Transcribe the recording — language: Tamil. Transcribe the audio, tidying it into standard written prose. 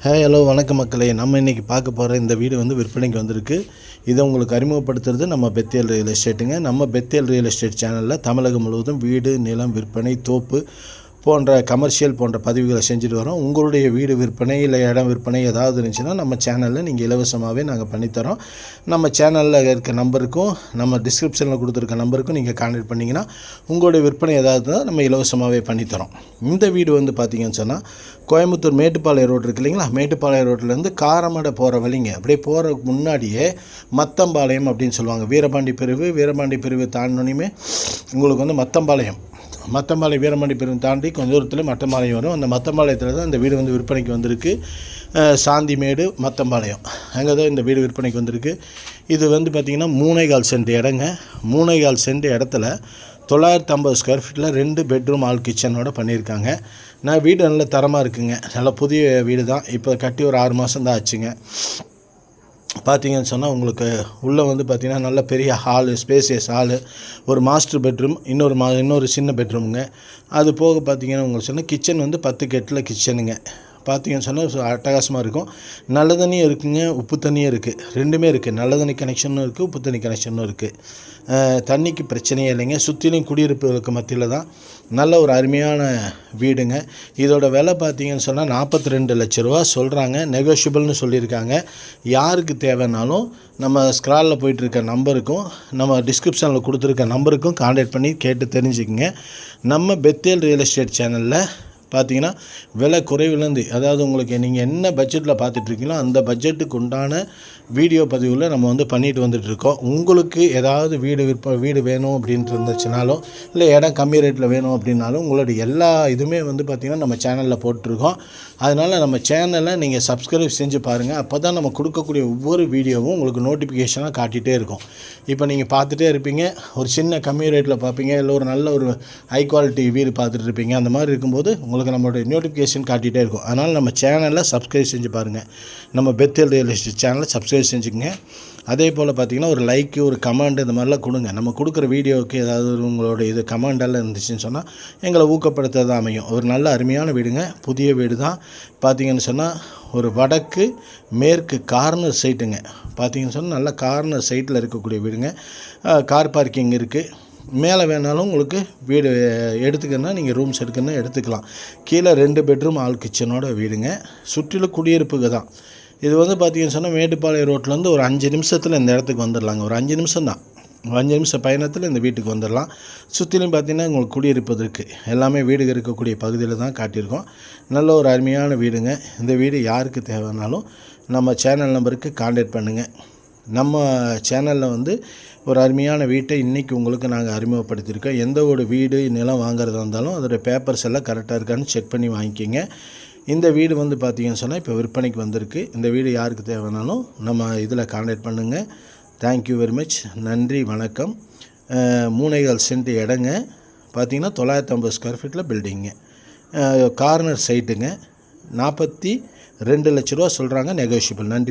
ஹலோ வணக்கம் மக்களே. நம்ம இன்றைக்கி பார்க்க போகிற இந்த வீடு வந்து விற்பனைக்கு வந்திருக்கு. இதை உங்களுக்கு அறிமுகப்படுத்துறது நம்ம பெத்தேல் ரியல் எஸ்டேட்டுங்க. நம்ம பெத்தேல் ரியல் எஸ்டேட் சேனலில் தமிழகம் முழுவதும் வீடு, நிலம் விற்பனை, தோப்பு போன்ற கமர்ஷியல் போன்ற பதிவுகளை செஞ்சுட்டு வரோம். உங்களுடைய வீடு விற்பனை இல்லை இடம் விற்பனை ஏதாவது இருந்துச்சுன்னா நம்ம சேனலில் நீங்கள் இலவசமாகவே நாங்கள் பண்ணித்தரோம். நம்ம சேனலில் இருக்க நம்பருக்கும் நம்ம டிஸ்கிரிப்ஷனில் கொடுத்துருக்க நம்பருக்கும் நீங்கள் கான்டாக்ட் பண்ணிங்கன்னா உங்களுடைய விற்பனை ஏதாவது தான் நம்ம இலவசமாகவே பண்ணித்தரோம். இந்த வீடு வந்து பார்த்திங்கன்னு சொன்னால் கோயம்புத்தூர் மேட்டுப்பாளையம் ரோடு இருக்குது இல்லைங்களா, மேட்டுப்பாளையம் ரோட்லேருந்து காரமடை போகிற வழிங்க. அப்படியே போகிறதுக்கு முன்னாடியே மத்தம்பாளையம் அப்படின்னு சொல்லுவாங்க. வீரபாண்டி பிரிவு தாண்டினோனையுமே உங்களுக்கு வந்து மத்தம்பாளையம் வீரபாண்டி பிரிவு தாண்டி கொஞ்சம் தூரத்தில் மத்தம்பாளையம் வரும். அந்த மத்தம்பாளையத்தில் தான் இந்த வீடு வந்து விற்பனைக்கு வந்திருக்கு. சாந்திமேடு மத்தம்பாளையம் அங்கே தான் இந்த வீடு விற்பனைக்கு வந்திருக்கு. இது வந்து பார்த்திங்கன்னா 3.25 சென்ட் இடங்க. 3.25 சென்ட் இடத்துல 950 ஸ்கொயர் ஃபீட்டில் 2 பெட்ரூம் ஆல் கிச்சனோட பண்ணியிருக்காங்க. வீடு நல்ல தரமாக இருக்குங்க. நல்ல புதிய வீடு தான். இப்போ கட்டி ஒரு 6 மாதம் தான் ஆச்சுங்க. பார்த்தீங்கன்னு சொன்னால் உங்களுக்கு உள்ளே வந்து பார்த்திங்கன்னா நல்ல பெரிய ஹாலு, ஸ்பேசியஸ் ஹாலு, ஒரு மாஸ்டர் பெட்ரூம், இன்னொரு சின்ன பெட்ரூமுங்க. அது போக பார்த்திங்கன்னா உங்களுக்கு சொன்னால் கிச்சன் வந்து 10 கெட்டில் கிச்சனுங்க. பார்த்திங்கன்னு சொன்னால் அட்டகாசமாக இருக்கும். நல்ல தண்ணியும் இருக்குங்க, உப்பு தண்ணியும் இருக்குது. ரெண்டுமே இருக்குது. நல்ல தண்ணி கனெக்ஷனும் இருக்குது, உப்பு தண்ணி கனெக்ஷனும் இருக்குது. தண்ணிக்கு பிரச்சனையே இல்லைங்க. சுற்றிலும் குடியிருப்புகளுக்கு மத்தியில் தான். நல்ல ஒரு அருமையான வீடுங்க. இதோட விலை பார்த்திங்கன்னு சொன்னால் 42 லட்ச ரூபா சொல்கிறாங்க. நெகோஷியபிள்னு சொல்லியிருக்காங்க. யாருக்கு தேவைன்னாலும் நம்ம ஸ்க்ராலில் போயிட்டுருக்க நம்பருக்கும் நம்ம டிஸ்கிரிப்ஷனில் கொடுத்துருக்க நம்பருக்கும் கான்டாக்ட் பண்ணி கேட்டு தெரிஞ்சுக்கங்க. நம்ம பெத்தேல் ரியல் எஸ்டேட் சேனலில் பார்த்தீங்கன்னா விலை குறைவுலேருந்து, அதாவது உங்களுக்கு நீங்கள் என்ன பட்ஜெட்டில் பார்த்துட்ருக்கீங்களோ அந்த பட்ஜெட்டுக்கு உண்டான வீடியோ பதிவில் நம்ம வந்து பண்ணிட்டு வந்துட்டுருக்கோம். உங்களுக்கு ஏதாவது வீடு வேணும் அப்படின்ட்டு இருந்துச்சுனாலும் இல்லை இடம் கம்மி ரேட்டில் வேணும் அப்படின்னாலும் உங்களுடைய எல்லா இதுவுமே வந்து பார்த்திங்கன்னா நம்ம சேனலில் போட்டிருக்கோம். அதனால் நம்ம சேனலை நீங்கள் சப்ஸ்கிரைப் செஞ்சு பாருங்கள். அப்போ தான் நம்ம கொடுக்கக்கூடிய ஒவ்வொரு வீடியோவும் உங்களுக்கு நோட்டிஃபிகேஷனாக காட்டிகிட்டே இருக்கும். இப்போ நீங்கள் பார்த்துட்டே இருப்பீங்க, ஒரு சின்ன கம்மி ரேட்டில் பார்ப்பீங்க, இல்லை ஒரு நல்ல ஒரு ஹை குவாலிட்டி வீடு பார்த்துட்டு இருப்பீங்க. அந்த மாதிரி இருக்கும்போது உங்களுக்கு நம்மளுடைய நோட்டிஃபிகேஷன் காட்டிகிட்டே இருக்கும். அதனால் நம்ம சேனலை சப்ஸ்கிரைப் செஞ்சு பாருங்கள். நம்ம பெத்தேல் ரியல் எஸ்டேட் சேனலை சப்ஸ்கிரைப் செஞ்சுக்கங்க. அதே போல் பார்த்திங்கன்னா ஒரு லைக்கு, ஒரு கமெண்ட் இந்த மாதிரிலாம் கொடுங்க. நம்ம கொடுக்குற வீடியோவுக்கு ஏதாவது உங்களோட இது கமெண்டெல்லாம் இருந்துச்சுன்னு சொன்னால் எங்களை ஊக்கப்படுத்துறது அமையும். ஒரு நல்ல அருமையான வீடுங்க, புதிய வீடு தான். பார்த்திங்கன்னு சொன்னால் ஒரு வடக்கு மேற்கு கார்னர் சைட்டுங்க. பார்த்திங்கன்னு சொன்னால் நல்ல கார்னர் சைட்டில் இருக்கக்கூடிய வீடுங்க. கார் பார்க்கிங் இருக்குது. மேலே வேணாலும் உங்களுக்கு வீடு எடுத்துக்கன்னா நீங்கள் ரூம்ஸ் எடுக்கணும்னா எடுத்துக்கலாம். கீழே 2 பெட்ரூம் ஆல் கிச்சனோட வீடுங்க. சுற்றிலும் குடியிருப்புக்கு தான். இது வந்து பார்த்திங்கன்னு சொன்னால் மேட்டுப்பாளையம் ரோட்லேருந்து ஒரு 5 நிமிஷத்தில் இந்த இடத்துக்கு வந்துடலாங்க. ஒரு 5 நிமிஷம் தான். 5 நிமிஷம் பயணத்தில் இந்த வீட்டுக்கு வந்துடலாம். சுற்றிலும் பார்த்திங்கன்னா உங்களுக்கு குடியிருப்பு இருக்குது. எல்லாமே வீடு இருக்கக்கூடிய பகுதியில் தான் காட்டியிருக்கோம். நல்ல ஒரு அருமையான வீடுங்க. இந்த வீடு யாருக்கு தேவைன்னாலும் நம்ம சேனல் நம்பருக்கு கான்டாக்ட் பண்ணுங்கள். நம்ம சேனலில் வந்து ஒரு அருமையான வீட்டை இன்றைக்கி உங்களுக்கு நாங்கள் அறிமுகப்படுத்தியிருக்கோம். எந்த ஒரு வீடு நிலம் வாங்குறதா இருந்தாலும் அதோடய பேப்பர்ஸ் எல்லாம் கரெக்டாக இருக்கான்னு செக் பண்ணி வாங்கிக்கிங்க. இந்த வீடு வந்து பார்த்திங்கன்னு சொன்னால் இப்போ விற்பனைக்கு வந்திருக்கு. இந்த வீடு யாருக்கு தேவைனாலும் நம்ம இதில் கான்டாக்ட் பண்ணுங்கள். Thank you very much. நன்றி, வணக்கம். 3.25 சென்ட் இடங்க. பார்த்திங்கன்னா 950 ஸ்கொயர் ஃபீட்டில் பில்டிங்கு. கார்னர் சைட்டுங்க. 42 லட்ச ரூபா சொல்கிறாங்க. நெகோஷியபிள். நன்றி.